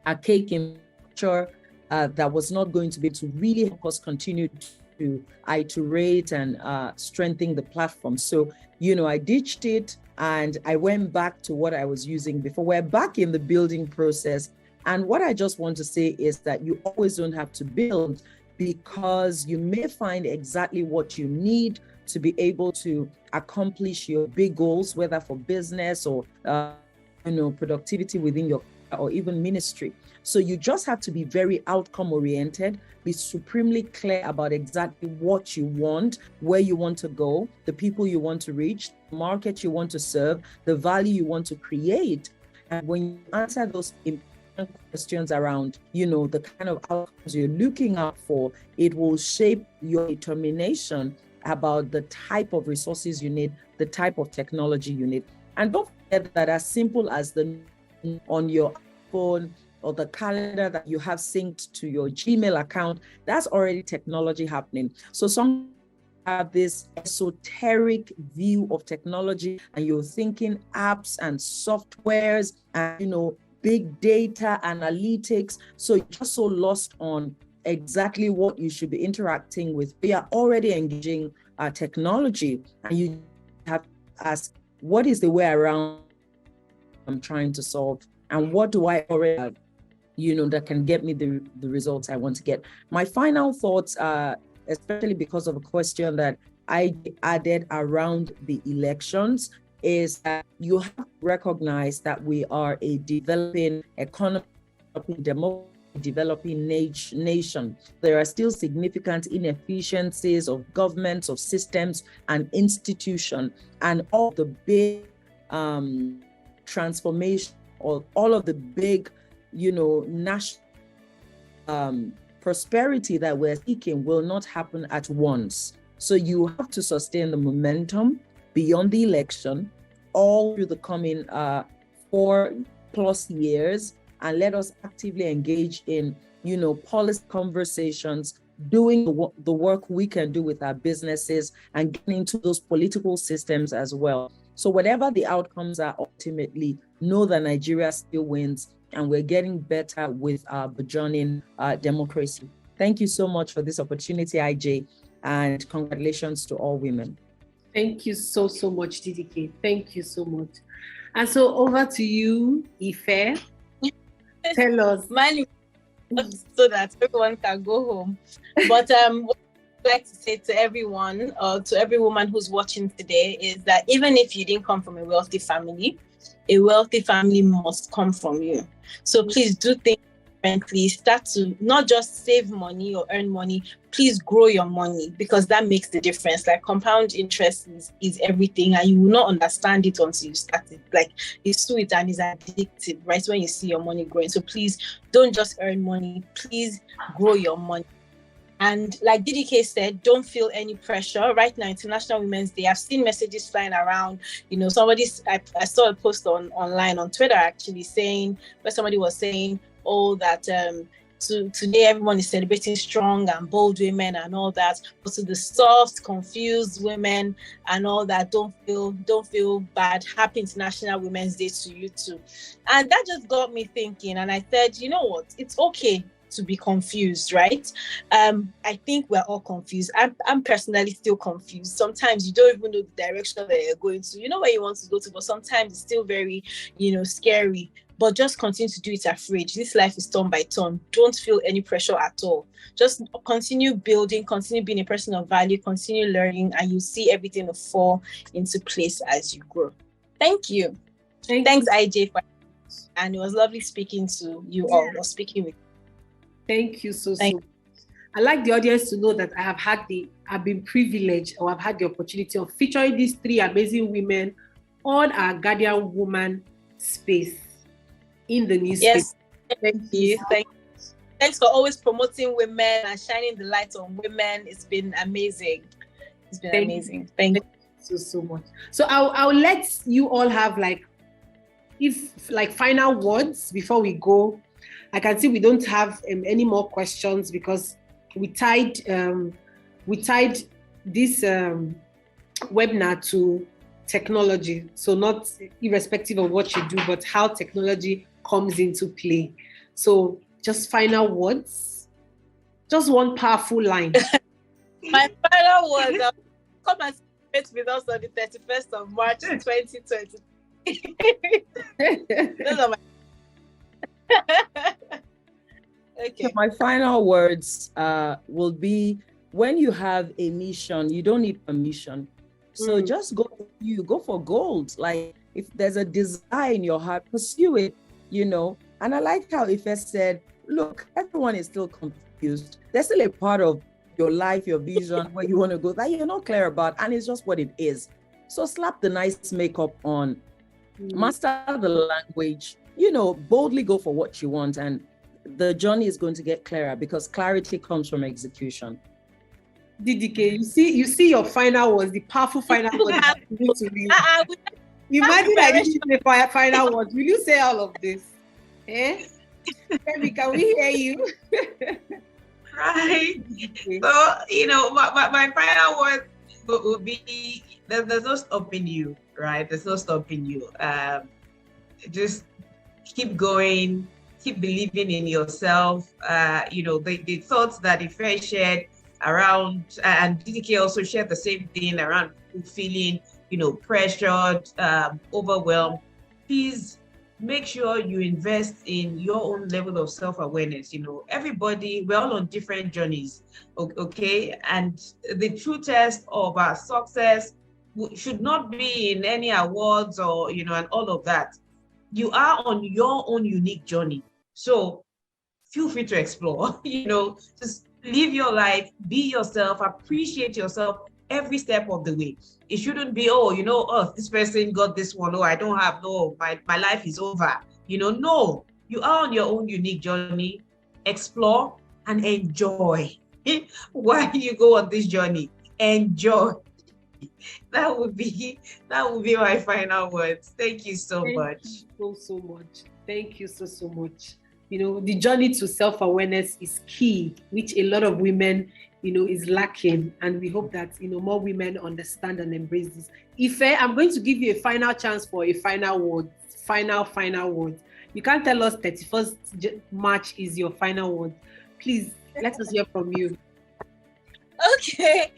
archaic structure that was not going to be able to really help us continue to iterate and strengthen the platform. So, I ditched it and I went back to what I was using before. We're back in the building process. And what I just want to say is that you always don't have to build, because you may find exactly what you need to be able to accomplish your big goals, whether for business or productivity within your or even ministry. So you just have to be very outcome oriented, be supremely clear about exactly what you want, where you want to go, the people you want to reach, the market you want to serve, the value you want to create. And when you answer those important questions around, the kind of outcomes you're looking out for, it will shape your determination about the type of resources you need, the type of technology you need. And don't forget that as simple as on your phone or the calendar that you have synced to your Gmail account, that's already technology happening. So some have this esoteric view of technology and you're thinking apps and softwares and, big data analytics. So you're just so lost on exactly what you should be interacting with. We are already engaging technology, and you have to ask, what is the way around I'm trying to solve, and what do I already have, that can get me the results I want to get. My final thoughts, especially because of a question that I added around the elections, is that you have to recognize that we are a developing economy, developing nation. There are still significant inefficiencies of governments, of systems and institutions, and all the big transformation, or all of the big, national prosperity that we're seeking will not happen at once. So you have to sustain the momentum beyond the election, all through the coming 4+ years, and let us actively engage in, policy conversations, doing the work we can do with our businesses, and getting into those political systems as well. So whatever the outcomes are ultimately, know that Nigeria still wins, and we're getting better with our burgeoning democracy. Thank you so much for this opportunity, IJ, and congratulations to all women. Thank you so much, DDK. Thank you so much. And so over to you, Ife. Tell us. Mine, so that everyone can go home. But what I'd like to say to everyone, or to every woman who's watching today, is that even if you didn't come from a wealthy family must come from you. So please do things differently. Start to not just save money or earn money, please grow your money, because that makes the difference. Like, compound interest is everything, and you will not understand it until you start it. Like, it's sweet and it's addictive, right? When you see your money growing. So please don't just earn money, please grow your money. And like DDK said, don't feel any pressure. Right now, International Women's Day, I've seen messages flying around. You know, I saw a post online on Twitter actually saying, where somebody was saying, oh, that today everyone is celebrating strong and bold women and all that. But to the soft, confused women and all that, don't feel bad. Happy International Women's Day to you too. And that just got me thinking. And I said, you know what? It's okay to be confused, right? I think we're all confused. I'm personally still confused. Sometimes you don't even know the direction that you're going to. You know where you want to go to, but sometimes it's still very, scary. But just continue to do it afraid. This life is turn by turn. Don't feel any pressure at all. Just continue building, continue being a person of value, continue learning, and you see everything will fall into place as you grow. Thank you. Thanks, IJ, and it was lovely speaking to you all, or speaking with you. Thank you so much. I'd like the audience to know that I've been privileged, or I've had the opportunity of featuring these three amazing women on our Guardian Woman space in the newspaper. Yes, thank you. Thanks for always promoting women and shining the light on women. It's been amazing. Amazing. Thank you so much. So I'll let you all have final words before we go. I can see we don't have any more questions, because we tied this webinar to technology. So not irrespective of what you do, but how technology comes into play. So just final words, just one powerful line. My final words are, come and celebrate with us on the 31st of March 2020. Those are my okay. So my final words will be, when you have a mission, you don't need permission. So just go for gold. Like, if there's a desire in your heart, pursue it, And I like how Ife said, look, everyone is still confused. There's still a part of your life, your vision, where you want to go that you're not clear about, and it's just what it is. So slap the nice makeup on, master the language, boldly go for what you want, and the journey is going to get clearer, because clarity comes from execution. DDK, you see your final words, the powerful final words. Imagine I give you the final words. Will you say all of this? Baby, can we hear you? Right. So, my final word would be, there's no stopping you, right? There's no stopping you. Just keep going, keep believing in yourself. The thoughts that Ife shared around, and DDK also shared the same thing around feeling, pressured, overwhelmed. Please make sure you invest in your own level of self-awareness. Everybody, we're all on different journeys, okay? And the true test of our success should not be in any awards or, and all of that. You are on your own unique journey. So feel free to explore, just live your life, be yourself, appreciate yourself every step of the way. It shouldn't be, this person got this one, I don't have, my life is over. No, you are on your own unique journey. Explore and enjoy. While you go on this journey, enjoy. That would be my final words. Thank you so much. Thank you so much. Thank you so much. The journey to self-awareness is key, which a lot of women is lacking, and we hope that more women understand and embrace this. Ife, I'm going to give you a final chance for a final word. Final word. You can't tell us 31st March is your final word. Please let us hear from you. Okay.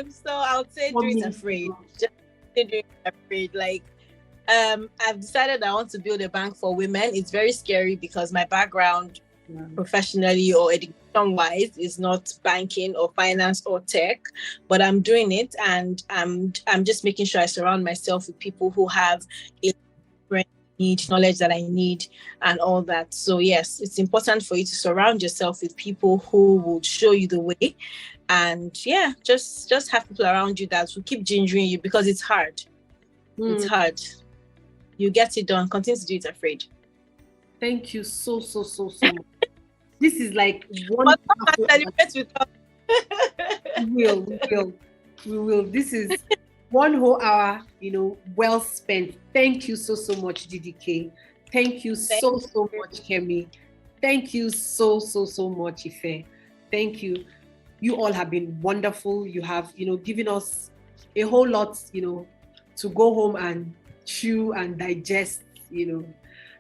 So I would say do it afraid. Just do it afraid. Like, I've decided I want to build a bank for women. It's very scary because my background professionally or education-wise is not banking or finance or tech, but I'm doing it, and I'm just making sure I surround myself with people who have a knowledge that I need and all that. So yes, it's important for you to surround yourself with people who will show you the way, and yeah, just have people around you that will keep gingering you, because it's hard. It's hard. You get it done. Continue to do it afraid. Thank you so much. This is like one. We will. This is 1 whole hour, well spent. Thank you so much, DDK. Thank you so much, Kemi. Thank you so much, Ife. Thank you. You all have been wonderful. You have, given us a whole lot, to go home and chew and digest, and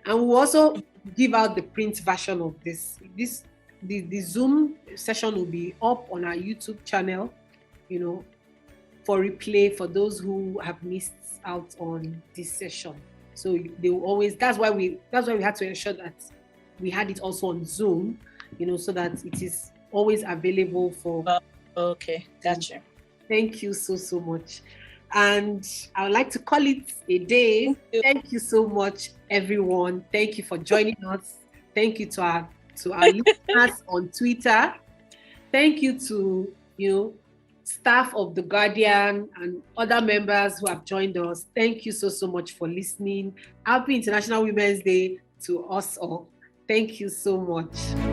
we'll also give out the print version of this. The Zoom session will be up on our YouTube channel, for replay for those who have missed out on this session. So they will always. That's why we had to ensure that we had it also on Zoom, so that it is always available for. Okay, gotcha. Thank you so much. And I would like to call it a day. Thank you so much, everyone. Thank you for joining us. Thank you to our listeners on Twitter. Thank you to staff of The Guardian and other members who have joined us. Thank you so much for listening. Happy International Women's Day to us all. Thank you so much.